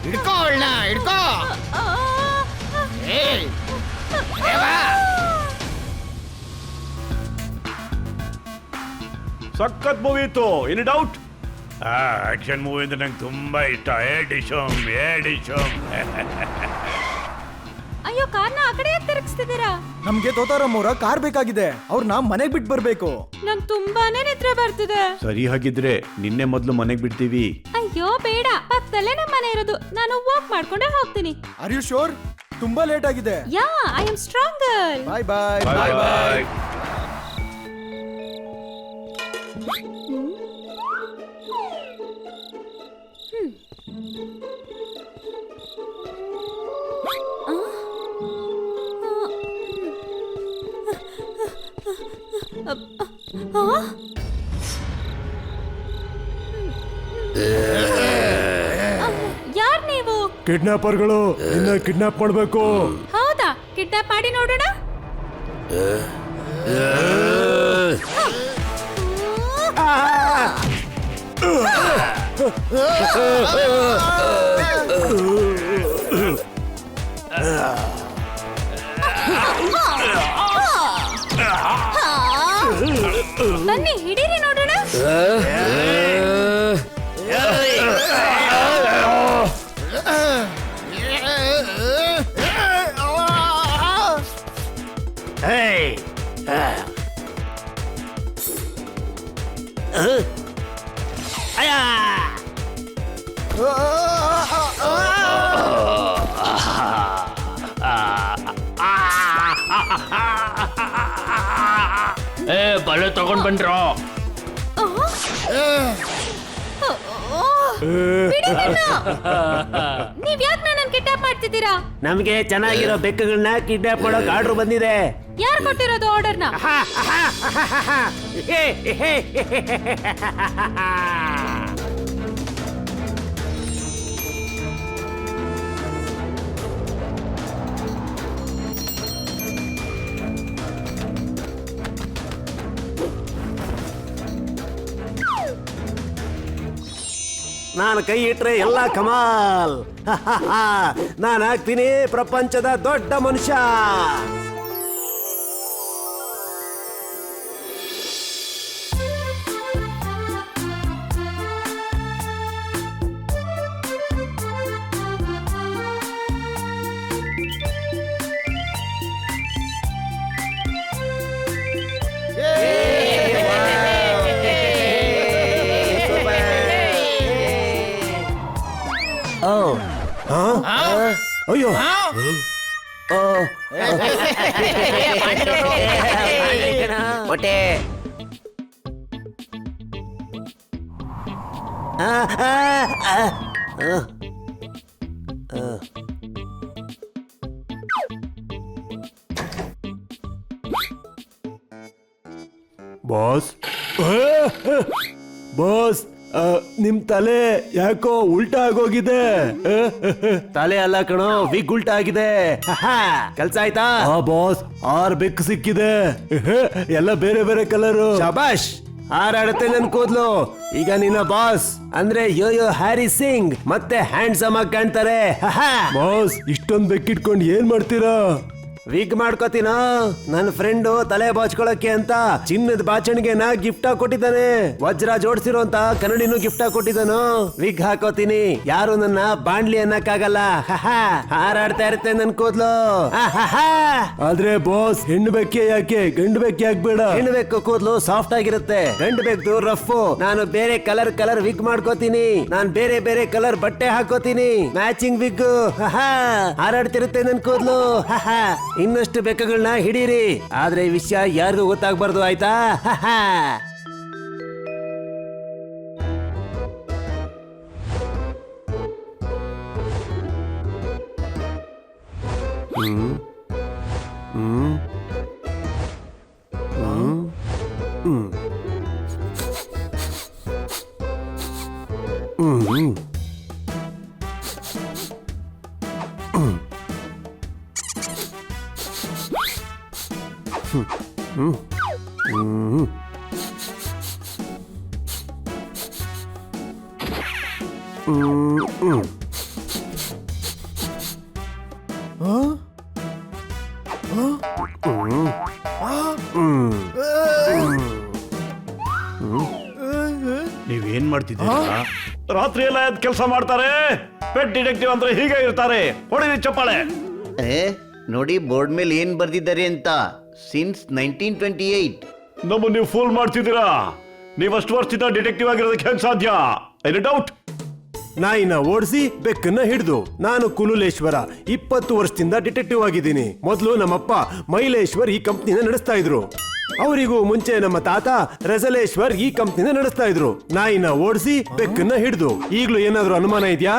ಹಿಡ್ಕೋ ಅಣ್ಣ, ಹಿಡ್ಕೋ. ಸಖತ್ ಮೂವಿ ಇತ್ತು, ಎನಿ ಡೌಟ್? ಆಕ್ಷನ್ ಮೂವಿ ಅಂದ್ರೆ ನಂಗೆ ತುಂಬಾ ಇಷ್ಟ. ಅಯ್ಯೋ, ಕಾರ್ನ ಆ ಕಡೆ ತಿರುಗಿಸ್ತಿದ್ದೀರಾ? ನಮ್ಗೆ ತೋತಾರಮ್ಮವ್ರ ಕಾರ್ ಬೇಕಾಗಿದೆ, ಅವ್ರನ್ನ ಮನೆಗ್ ಬಿಟ್ಟು ಬರ್ಬೇಕು. ನಂಗ್ ತುಂಬಾನೇ ನಿದ್ರೆ ಬರ್ತಿದೆ. ಸರಿ, ಹಾಗಿದ್ರೆ ನಿನ್ನೆ ಮೊದ್ಲು ಮನೆಗ್ ಬಿಡ್ತೀವಿ. ಅಯ್ಯೋ ಬೇಡ, ಪಕ್ಕದಲ್ಲೇ ನಮ್ಮ ಮನೆ ಇರೋದು, ನಾನು ವಾಕ್ ಮಾಡ್ಕೊಂಡೇ ಹೋಗ್ತೀನಿ. Are you sure? ತುಂಬಾ ಲೇಟ್ ಆಗಿದೆ. Yeah, I am strong girl. Bye bye bye bye. ಯಾರ್ ನೀವು? ಕಿಡ್ನಾಪರ್ಗಳು ನಿನ್ನ ಕಿಡ್ನಾಪ್ ಮಾಡ್ಬೇಕು. ಹೌದಾ? ಕಿಡ್ನಾಪ್ ಮಾಡಿ ನೋಡೋಣ. ಬನ್ನಿ, ಹಿಡೀರಿ ನೋಡೋಣ. ಬಲೆ ತಗೊಂಡ್ ಬಂದ್ರೋ. ನೀವ್ ಯಾಕೆ ನನ್ನ ಕಿಡ್ನಾಪ್ ಮಾಡ್ತಿದ್ದೀರಾ? ನಮ್ಗೆ ಚೆನ್ನಾಗಿರೋ ಬೆಕ್ಕುಗಳನ್ನ ಕಿಡ್ನಾಪ್ ಮಾಡೋಕ್ ಆರ್ಡರ್ ಬಂದಿದೆ. ಯಾರು ಕೊಟ್ಟಿರೋದು ಆರ್ಡರ್ನ? ನಾನು ಕೈ ಇಟ್ರೆ ಎಲ್ಲ ಕಮಾಲ್. ನಾನು ಆಗ್ತೀನಿ ಪ್ರಪಂಚದ ದೊಡ್ಡ ಮನುಷ್ಯ. ಅಯ್ಯೋ, ಹೊಟ್ಟೆ. ಬಾಸ್ ಬಾಸ್, ನಿಮ್ ತಲೆ ಯಾಕೋ ಉಲ್ಟಾ ಆಗೋಗಿದೆ. ತಲೆ ಅಲ್ಲ ಕಣೋ, ವಿಗ್ ಉಲ್ಟಾ ಆಗಿದೆ. ಕೆಲ್ಸ ಆಯ್ತಾ? ಬಾಸ್, 6 ಬೆಕ್ಕು ಸಿಕ್ಕಿದೆ, ಎಲ್ಲ ಬೇರೆ ಬೇರೆ ಕಲರು. ಶಬಾಷ್, ಹಾರಾಡುತ್ತೆ ನನ್ ಕೂದ್ಲು. ಈಗ ನಿನ್ನ ಬಾಸ್ ಅಂದ್ರೆ ಯೋಯೋ ಹ್ಯಾರಿ ಸಿಂಗ್ ಮತ್ತೆ ಹ್ಯಾಂಡ್ಸಮ್ ಆಗಿ ಕಾಣ್ತಾರೆ. ಬಾಸ್, ಇಷ್ಟೊಂದ್ ಬೆಕ್ಕಿಟ್ಕೊಂಡು ಏನ್ ಮಾಡ್ತೀರಾ? ವಿಗ್ ಮಾಡ್ಕೋತೀನ ನನ್ನ ಫ್ರೆಂಡು ತಲೆ ಬಾಚ್ಕೊಳಕ್ಕೆ ಅಂತ ಚಿನ್ನದ ಬಾಚಣಿಗೆನ ಗಿಫ್ಟ್ ಆಗಿ ಕೊಟ್ಟಿದ್ದಾನೆ. ವಜ್ರ ಜೋಡಿಸಿರೋ ಅಂತ ಕನ್ನಡಿನೂ ಗಿಫ್ಟ್ ಆಗಿ ಕೊಟ್ಟಿದ್ದಾನು. ವಿಗ್ ಹಾಕೋತೀನಿ, ಯಾರು ನನ್ನ ಬಾಂಡ್ಲಿ ಅನ್ನಕ್ಕಾಗಲ್ಲ. ಹಾರಾಡ್ತಾ ಇರುತ್ತೆ ನನ್ ಕೂದ್ಲು. ಆದ್ರೆ ಬಾಸ್ ಹೆಣ್ಣು ಬೆಕ್ಕೆ ಯಾಕೆ ಗಂಡು ಬೆಕ್ಕೆ ಯಾಕೆ ಹೆಣ್ಣು ಬೆಕ್ಕು ಕೂದ್ಲು ಸಾಫ್ಟ್ ಆಗಿರುತ್ತೆ, ಗಂಡು ಬೆಕ್ಕು ರಫ್. ನಾನು ಬೇರೆ ಕಲರ್ ವಿಗ್ ಮಾಡ್ಕೋತೀನಿ. ನಾನ್ ಬೇರೆ ಬೇರೆ ಕಲರ್ ಬಟ್ಟೆ ಹಾಕೋತೀನಿ, ಮ್ಯಾಚಿಂಗ್ ವಿಗ್. ಹಾರಾಡ್ತಿರುತ್ತೆ ನನ್ ಕೂದ್ಲು. ಇನ್ನಷ್ಟು ಬೆಕ್ಕಗಳನ್ನ ಹಿಡೀರಿ, ಆದ್ರೆ ಈ ವಿಷಯ ಯಾರಿಗೂ ಗೊತ್ತಾಗ್ಬಾರ್ದು, ಆಯ್ತಾ? ನೀವೇನ್ ಮಾಡ್ತಿದ್ದೀರಾ? ರಾತ್ರಿ ಎಲ್ಲ ಎದ್ದು ಕೆಲಸ ಮಾಡ್ತಾರೆ. ಪೆಟ್ ಡಿಟೆಕ್ಟಿವ್ ಅಂದ್ರೆ ಹೀಗೆ ಇರ್ತಾರೆ. ಹೊಡಿರಿ ಚಪ್ಪಾಳೆ. ನೋಡಿ ಬೋರ್ಡ್ ಮೇಲೆ ಏನ್ ಬರ್ದಿದ್ದಾರೆ ಅಂತ. ಸಿನ್ಸ್ 1928. ನಮ್ಮನ್ನು ನೀವು ಫೂಲ್ ಮಾಡ್ತಿದ್ದೀರಾ. ನೀವಷ್ಟು ವರ್ಷದಿಂದ ಡಿಟೆಕ್ಟಿವ್ ಆಗಿರೋದಕ್ಕೆ ಹೆಂಗ್ ಸಾಧ್ಯ? Any doubt? ನಾಯಿನ ಓಡಿಸಿ ಬೆಕ್ಕನ್ನ ಹಿಡಿದು ನಾನು ಕುಲುಲೇಶ್ವರ 20 ವರ್ಷದಿಂದ ಡಿಟೆಕ್ಟಿವ್ ಆಗಿದ್ದೀನಿ. ಮೊದಲು ನಮ್ಮಪ್ಪ ಮೈಲೇಶ್ವರ್ ಈ ಕಂಪ್ನಿನ ನಡೆಸ್ತಾ ಇದ್ರು. ಅವರಿಗೂ ಮುಂಚೆ ನಮ್ಮ ತಾತ ರೆಸಲೇಶ್ವರ್ ಈ ಕಂಪ್ನಿನ ನಡೆಸ್ತಾ ಇದ್ರು. ನಾಯಿನ ಓಡಿಸಿ ಬೆಕ್ಕನ್ನ ಹಿಡಿದು. ಈಗ್ಲೂ ಏನಾದ್ರು ಅನುಮಾನ ಇದೆಯಾ?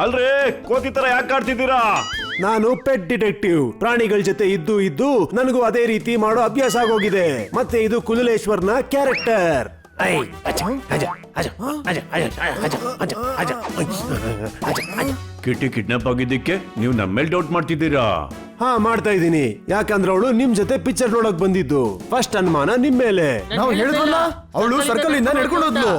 ಅಲ್ರೇ ಕೋತಿ ತರ ಯಾಕೆ ಆಡ್ತಿದ್ದೀರಾ? ನಾನು ಪೆಟ್ ಡಿಟೆಕ್ಟಿವ್. ಪ್ರಾಣಿಗಳ ಜೊತೆ ಇದ್ದು ನನಗೂ ಅದೇ ರೀತಿ ಮಾಡೋ ಅಭ್ಯಾಸ ಆಗೋಗಿದೆ. ಮತ್ತೆ ಇದು ಕುಲುಲೇಶ್ವರ್ನ ಕ್ಯಾರೆಕ್ಟರ್. ಕಿಟ್ಟಿ ಕಿಡ್ನಾಪ್ ಆಗಿದ್ದಕ್ಕೆ ನೀವು ನಮ್ಮ ಮೇಲೆ ಡೌಟ್ ಮಾಡ್ತಿದ್ದೀರಾ? ಮಾಡ್ತಾ ಇದ್ದೀನಿ. ಯಾಕಂದ್ರೆ ಅವಳು ನಿಮ್ ಜೊತೆ ಪಿಕ್ಚರ್ ನೋಡಕ್ ಬಂದಿದ್ದು. ಫಸ್ಟ್ ಅನುಮಾನ ನಿಮ್ ಮೇಲೆ. ನಾವು ಹೇಳಿದ್ರಲ್ಲ, ಅವಳು ಸರ್ಕಲ್ ಇಂದ ನಡ್ಕೊಂಡು ಹೋದ್ಲು.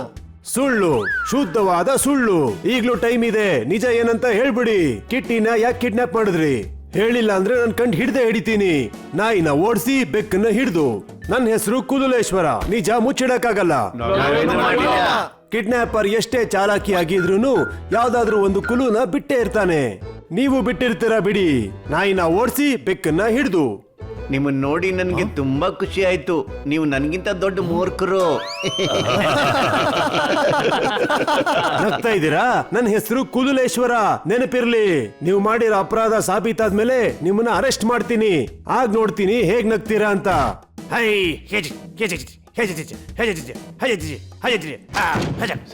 ಸುಳ್ಳು, ಶುದ್ಧವಾದ ಸುಳ್ಳು. ಈಗ್ಲೂ ಟೈಮ್ ಇದೆ, ನಿಜ ಏನಂತ ಹೇಳ್ಬಿಡಿ. ಕಿಟ್ಟಿನ ಯಾಕೆ ಕಿಡ್ನಾಪ್ ಮಾಡಿದ್ರಿ? ಹೇಳಿಲ್ಲ ಅಂದ್ರೆ ನನ್ ಕಂಡು ಹಿಡ್ದೆ ಹಿಡಿತೀನಿ. ನಾಯಿನ ಓಡಿಸಿ ಬೆಕ್ಕನ್ನ ಹಿಡಿದು. ನನ್ನ ಹೆಸರು ಕುಲುಲೇಶ್ವರ. ನಿಜ ಮುಚ್ಚಿಡಕ್ಕಾಗಲ್ಲ. ಕಿಡ್ನಾಪರ್ ಎಷ್ಟೇ ಚಾಲಾಕಿ ಆಗಿದ್ರೂನು ಯಾವ್ದಾದ್ರು ಒಂದು ಕುಲುನ ಬಿಟ್ಟೇ ಇರ್ತಾನೆ. ನೀವು ಬಿಟ್ಟಿರ್ತೀರಾ ಬಿಡಿ. ನಾಯಿನ ಓಡಿಸಿ ಬೆಕ್ಕನ್ನ ಹಿಡಿದು. ನಿಮ್ಮನ್ನ ನೋಡಿ ನನ್ಗೆ ತುಂಬಾ ಖುಷಿ ಆಯ್ತು. ನೀವು ನನ್ಗಿಂತ ದೊಡ್ಡ ಮೂರ್ಖರು. ನಗ್ತಾ ಇದ್ದೀರಾ? ನನ್ನ ಹೆಸರು ಕುಲುಲೇಶ್ವರ, ನೆನಪಿರ್ಲಿ. ನೀವು ಮಾಡಿರೋ ಅಪರಾಧ ಸಾಬೀತಾದ್ಮೇಲೆ ನಿಮ್ಮನ್ನ ಅರೆಸ್ಟ್ ಮಾಡ್ತೀನಿ. ಆಗ ನೋಡ್ತೀನಿ ಹೇಗ್ ನಗ್ತೀರಾ ಅಂತ.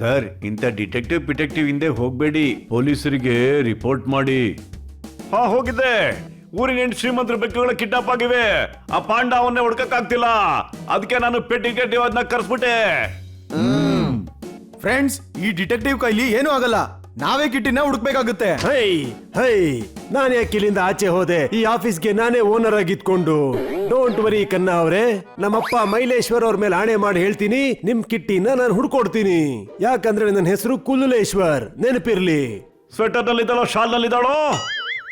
ಸರ್, ಇಂಥ ಡಿಟೆಕ್ಟಿವ್ ಹಿಂದೆ ಹೋಗ್ಬೇಡಿ. ಪೊಲೀಸರಿಗೆ ರಿಪೋರ್ಟ್ ಮಾಡಿ. ಹೋಗಿದ್ದೆ. ಊರಿನ 8 ಶ್ರೀಮಂತರ ಬೆಕ್ಕುಗಳ ಕಿಡ್ನಾಪ್ ಆಗಿವೆ. ಆ ಪಾಂಡ ಅವನ್ನೇ ಹುಡ್ಕಕ್ಕಾಗ್ತಿಲ್ಲ. ಅದಕ್ಕೆ ನಾನು ಪೆಟ್ ಡಿಟೆಕ್ಟಿವ್ ಅದನ್ನ ಕರ್ಸ್ಬಿಟ್ಟೆ. ಫ್ರೆಂಡ್ಸ್, ಈ ಡಿಟೆಕ್ಟಿವ್ ಕೈಲಿ ಏನೂ ಆಗಲ್ಲ. ನಾವೇ ಕಿಟ್ಟಿನ ಹುಡುಕ್ಬೇಕಾಗುತ್ತೆ. ನಾನು ಯಾಕೆ ಇಲ್ಲಿಂದ ಆಚೆ ಹೋದೆ? ಈ ಆಫೀಸ್ಗೆ ನಾನೇ ಓನರ್ ಆಗಿದ್ಕೊಂಡು. ಡೋಂಟ್ ವರಿ ಕನ್ನ ಅವ್ರೆ, ನಮ್ಮಪ್ಪ ಮೈಲೇಶ್ವರ್ ಅವ್ರ ಮೇಲೆ ಆಣೆ ಮಾಡಿ ಹೇಳ್ತೀನಿ, ನಿಮ್ ಕಿಟ್ಟಿನ ನಾನು ಹುಡ್ಕೊಡ್ತೀನಿ. ಯಾಕಂದ್ರೆ ನನ್ನ ಹೆಸರು ಕುಲುಲೇಶ್ವರ್, ನೆನಪಿರ್ಲಿ. ಸ್ವೆಟರ್ ನಲ್ಲಿ ಇದ್ದಾಳೋ ಶಾಲ್ ನಲ್ಲಿ ಇದ್ದಾಳೋ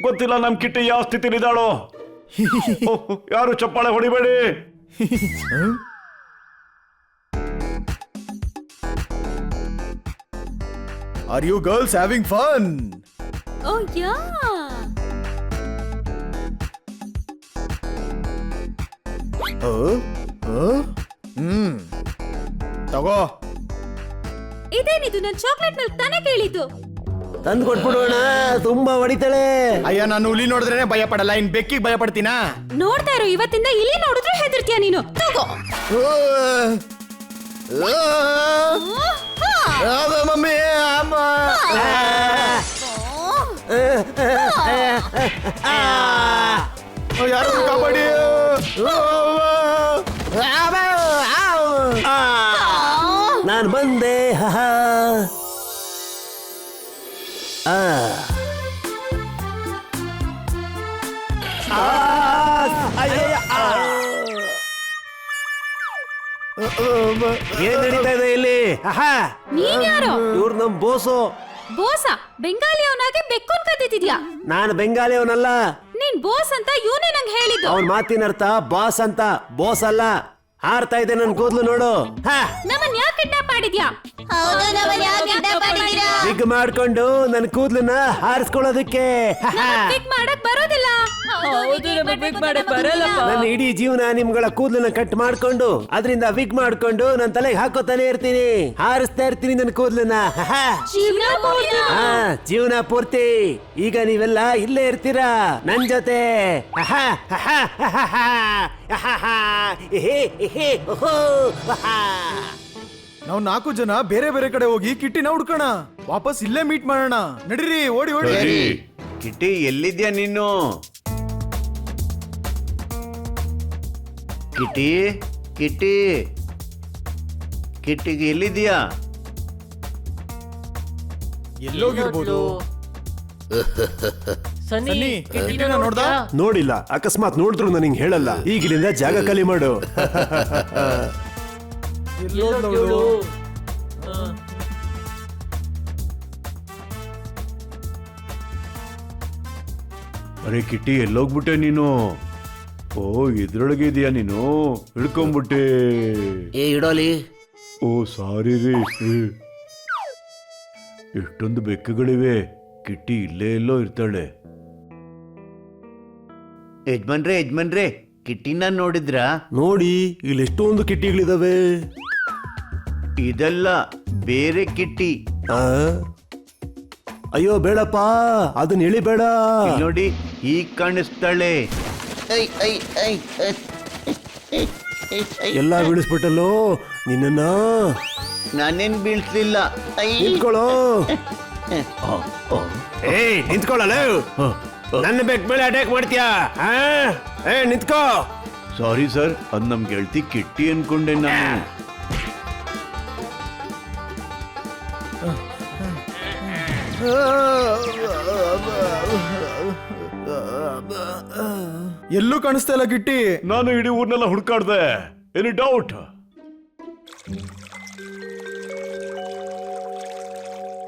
ಗೊತ್ತಿಲ್ಲ. ನಮ್ ಕಿಟ್ಟಿ ಯಾವ ಸ್ಥಿತಿಲಿ ಇದ್ದಾಳೋ. ಯಾರು ಚಪ್ಪಾಳೆ ಹೊಡಿಬೇಡಿ. Are you girls having fun? ಓ ಯಾ. ತಗೋ. ಇದೇನಿದು? ನನ್ ಚಾಕ್ಲೇಟ್ ಮಿಲ್ಕ್ ತಾನೇ ಕೇಳಿದ್ದು. ತಂದು ಕೊಟ್ಬಿಡೋಣ, ತುಂಬಾ ಹೊಡಿತಾಳೆ. ಅಯ್ಯ, ನಾನು ಹುಲಿ ನೋಡಿದ್ರೆ ಭಯ ಪಡಲ್ಲ, ಇನ್ ಬೆಕ್ಕಿಗೆ ಭಯ ಪಡ್ತೀನಾ? ನೋಡ್ತಾ ಇರೋ, ಇವತ್ತಿಂದ ಇಲ್ಲಿ ನೋಡಿದ್ರೆ ಹೆದರ್ತೀಯ ನೀನು. ತಗೋ. ಮಮ್ಮಿ, ಅಮ್ಮ. ಯಾರು ಕಾಪಾಡಿ. ನಾನು ಬಂದೆ. ಏನ್ ನಡೀತಾ ಇದೆ ಇಲ್ಲಿ? ನೀನ್ ಯಾರು? ಇವ್ರು ನಮ್ ಬೋಸು. ಬೋಸ ಬೆಂಗಾಲಿ ಅವನಾಗಿ ಬೆಕ್ಕುನ್ ಕತ್ತಿದ್ಯಾ. ನಾನು ಬೆಂಗಾಲಿ ಅವನಲ್ಲ. ನೀನ್ ಬೋಸ್ ಅಂತ ಇವನೇ ನಂಗೆ ಹೇಳಿದ್ದು. ಅವನ್ ಮಾತಿನ ಅರ್ಥ ಬಾಸ್ ಅಂತ, ಬೋಸ್ ಅಲ್ಲ. ಹಾರ್ತಾ ಇದೆ ನನ್ ಕೂದ್ಲು ನೋಡು. ನಮ್ಮನ್ ಯಾಕೆ ಕಿಡ್ನಾಪ್ ಮಾಡಿದ್ಯಾ? ಬಿಗ್ ಮಾಡ್ಕೊಂಡು ನನ್ ಕೂದ್ಲನ್ನ ಹಾರಿಸ್ಕೊಳ್ಳೋದಕ್ಕೆ. ಪಿಕ್ ಮಾಡಕ್ ಬರೋದಿಲ್ಲ. ನನ್ನ ಇಡೀ ಜೀವನ ನಿಮ್ಗಳ ಕೂದಲನ್ನ ಕಟ್ ಮಾಡ್ಕೊಂಡು ಅದರಿಂದ ವಿಗ್ ಮಾಡ್ಕೊಂಡು ನನ್ ತಲೆಗೆ ಹಾಕೋತಾನೆ ಇರ್ತೀನಿ, ಹಾರಿಸ್ತಾ ಇರ್ತೀನಿ ನನ್ನ ಕೂದಲನ್ನ. ಜೀವನ ಪೂರ್ತಿ. ಈಗ ನೀವೆಲ್ಲ ಇಲ್ಲೇ ಇರ್ತೀರಾ ನನ್ ಜೊತೆ. ನಾವು 4 ಜನ ಬೇರೆ ಬೇರೆ ಕಡೆ ಹೋಗಿ ಕಿಟ್ಟಿನ ಹುಡ್ಕೋಣ. ವಾಪಸ್ ಇಲ್ಲೇ ಮೀಟ್ ಮಾಡೋಣ. ನಡೀರಿ, ಓಡಿ ಓಡಿ. ಸರಿ. ಕಿಟ್ಟಿ ಎಲ್ಲಿದ್ಯಾ ನೀನು? ಕಿಟ್ಟಿ ಕಿಟ್ಟಿ ಕಿಟ್ಟಿಗೆ ಎಲ್ಲಿದ್ಯಾ? ಎಲ್ಲೋಗಿರ್ಬೋದು? ಸನ್ನಿ, ಕಿಟ್ಟಿನ ನೋಡ್ದಾ? ನೋಡಿಲ್ಲ. ಅಕಸ್ಮಾತ್ ನೋಡಿದ್ರು ನನಗೆ ಹೇಳಲ್ಲ. ಈಗಿನಿಂದ ಜಾಗ ಖಾಲಿ ಮಾಡು. ಎಲ್ಲೋದ್ಲವ್ಳು? ಅರೆ ಕಿಟ್ಟಿ ಎಲ್ಲೋಗ್ಬಿಟ್ಟೆ ನೀನು? ಓ ಇದ್ರೊಳಗೆ ಇದೆಯಾ ನೀನು? ಹಿಡ್ಕೊಂಬಿಟ್ಟೆ. ಏ ಇಡೋಲಿ. ಓ ಸಾರಿ ರೀ. ಎಷ್ಟೊಂದು ಬೆಕ್ಕುಗಳಿವೆ. ಕಿಟ್ಟಿ ಇಲ್ಲೇ ಎಲ್ಲೋ ಇರ್ತಾಳೆ. ಯಜಮಾನ್ರೆ ಕಿಟ್ಟಿನ ನೋಡಿದ್ರಾ? ನೋಡಿ, ಇಲ್ಲಿ ಎಷ್ಟೊಂದು ಕಿಟ್ಟಿಗಳಿದಾವೆ. ಇದೆಲ್ಲ ಬೇರೆ ಕಿಟ್ಟಿ. ಆ? ಅಯ್ಯೋ ಬೇಡಪ್ಪ, ಅದನ್ನ ಎಳಿಬೇಡ. ಇಲ್ಲ್ ನೋಡಿ, ಹೀಗ್ ಕಾಣಿಸ್ತಾಳೆ. ಎಲ್ಲ ಬೀಳಿಸ್ಬಿಟ್ಟಲ್ಲೋ ನಿನ್ನ. ನಾನೇನ್ ಬೀಳ್ಸ್ಲಿಲ್ಲ. ನಿಂತ್ಕೊಳ್ಳೋ. ಏಯ್ ನಿಂತ್ಕೊಳ್ಳಲ್ಲ. ನನ್ನ ಬೆಕ್ ಮೇಲೆ ಅಟ್ಯಾಕ್ ಮಾಡ್ತೀಯಾ? ಏ ನಿಂತ್ಕೋ. ಸಾರಿ ಸರ್, ಅದ್ ನಮ್ ಗೆಳತಿ ಕಿಟ್ಟಿ ಅನ್ಕೊಂಡೆ ನಾನು. ಎಲ್ಲೂ ಕಾಣಿಸ್ತಾ ಇಲ್ಲ ಕಿಟ್ಟಿ. ನಾನು ಇಡೀ ಊರ್ನೆಲ್ಲ ಹುಡ್ಕಾಡ್ದೆ. Any doubt?